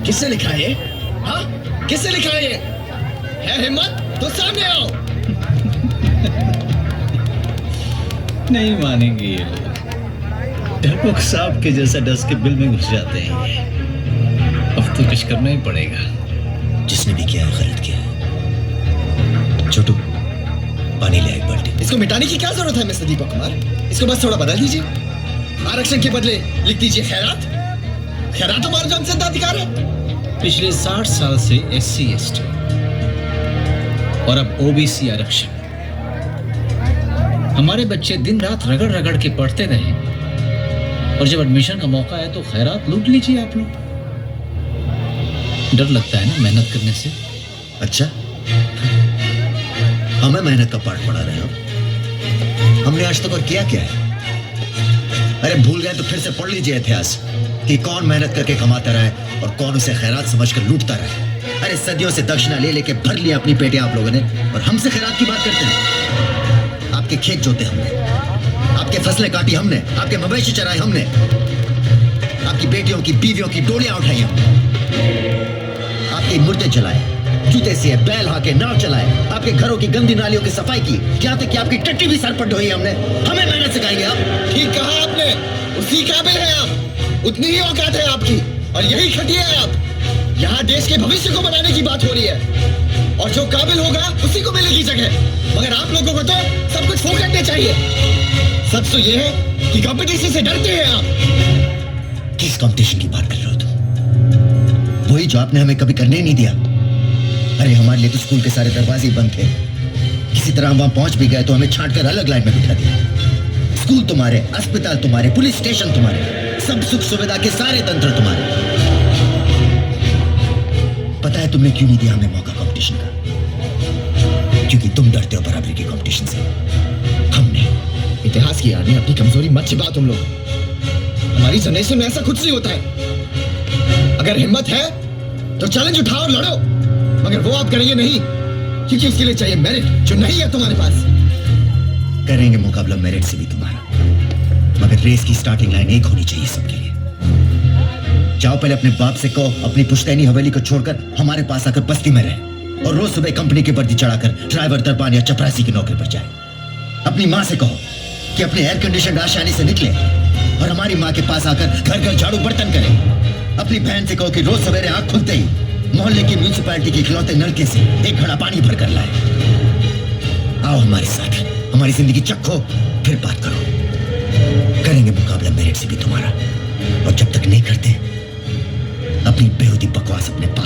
किसने लिखा है ये? हाँ, किसने लिखा है ये? है हिम्मत तो सामने आओ। नहीं मानेंगे ये लोग। डरपोक सांप के जैसा डस के बिल में घुस जाते हैं ये। अब तो कुछ करना ही पड़ेगा। जिसने भी किया है गलत किया है। छोटू पानी ले एक बाल्टी। इसको मिटाने की क्या जरूरत है मिस्टर दीपक कुमार? इसको बस थोड़ा बदल दीजिए। आरक्षण के बदले लिख दीजिए खैरात। खैरात हमारा जन्मसिद्ध अधिकार है। पिछले 60 साल से SC ST और अब OBC आरक्षण। हमारे बच्चे दिन रात रगड़ रगड़ के पढ़ते रहे और जब एडमिशन का मौका है तो खैरात लूट लीजिए आप लोग। डर लगता है ना मेहनत करने से। अच्छा, हमें मेहनत का पाठ पढ़ा रहे हो। हमने आज तक और किया क्या है? अरे भूल गए तो फिर से पढ़ लीजिए इतिहास कि कौन मेहनत करके कमाता रहा है और कौन उसे खैरात समझकर लूटता रहा है। अरे सदियों से दक्षिणा ले लेके भर लिया अपनी पेटियां आप लोगों ने और हमसे खैरात की बात करते हैं। आपके खेत जोते हमने, आपके फसलें काटी हमने, आपके मवेशी चराए हमने, आपकी बेटियों की बीवियों की डोलियां उठाई हमने, आपके मुर्दे जलाए, जूते से बैल हाके, नाव चलाए, आपके घरों की गंदी नालियों की सफाई की, यहाँ तक कि आपकी टट्टी भी सर पर ढोई हमने। हमें मेहनत सिखाएंगे आप? ठीक कहा आपने। उसी काबिल है आप, उतनी ही औकात है आपकी और यही खटिया है आप। यहाँ देश के भविष्य को बनाने की बात हो रही है और जो काबिल होगा उसी को मिलेगी जगह। मगर आप लोगों को तो सब कुछ फोकट में चाहिए। सच तो ये है कि कंपटीशन से डरते हैं आप। किस कंपटीशन की बात कर रहे हो तुम? वही जो आपने हमें कभी करने नहीं दिया। अरे हमारे लिए तो स्कूल के सारे दरवाजे बंद थे। किसी तरह हम वहां पहुंच भी गए तो हमें छांट कर अलग लाइन में बिठा दिया। स्कूल तुम्हारे, अस्पताल तुम्हारे, पुलिस स्टेशन तुम्हारे, सब सुख सुविधा के सारे तंत्र तुम्हारे। पता है तुमने क्यों नहीं दिया हमें मौका कंपटीशन का? क्योंकि तुम डरते हो बराबरी की कंपटीशन से। हमने इतिहास की याद में अपनी कमजोरी मत छिपाओ तुम लोग। हमारी जनरेशन में ऐसा कुछ नहीं होता है। अगर हिम्मत है तो चैलेंज उठाओ और लड़ो, मगर वो आप करेंगे नहीं क्योंकि उसके लिए चाहिए मेरिट जो नहीं है तुम्हारे पास। करेंगे मुकाबला मेरिट से भी तुम्हारा, मगर रेस की स्टार्टिंग लाइन एक होनी चाहिए सबके लिए। जाओ पहले अपने बाप से कहो अपनी पुश्तैनी हवेली को छोड़कर हमारे पास आकर बस्ती में रहे और रोज सुबह कंपनी की वर्दी चढ़ाकर ड्राइवर, दरबान या चपरासी की नौकरी पर जाए। अपनी माँ से कहो कि अपने एयर कंडीशन आशानी से निकले और हमारी माँ के पास आकर घर घर झाड़ू बर्तन करे। अपनी बहन से कहो कि रोज सवेरे आंख खुलते ही मोहल्ले की म्यूनिसिपैलिटी के खिलौते नलके से एक घड़ा पानी भर कर लाए। आओ हमारे साथ, हमारी जिंदगी चखो, फिर बात करो। करेंगे मुकाबला मेरिट से भी तुम्हारा, और जब तक नहीं करते अपनी बेहूदी बकवास अपने पास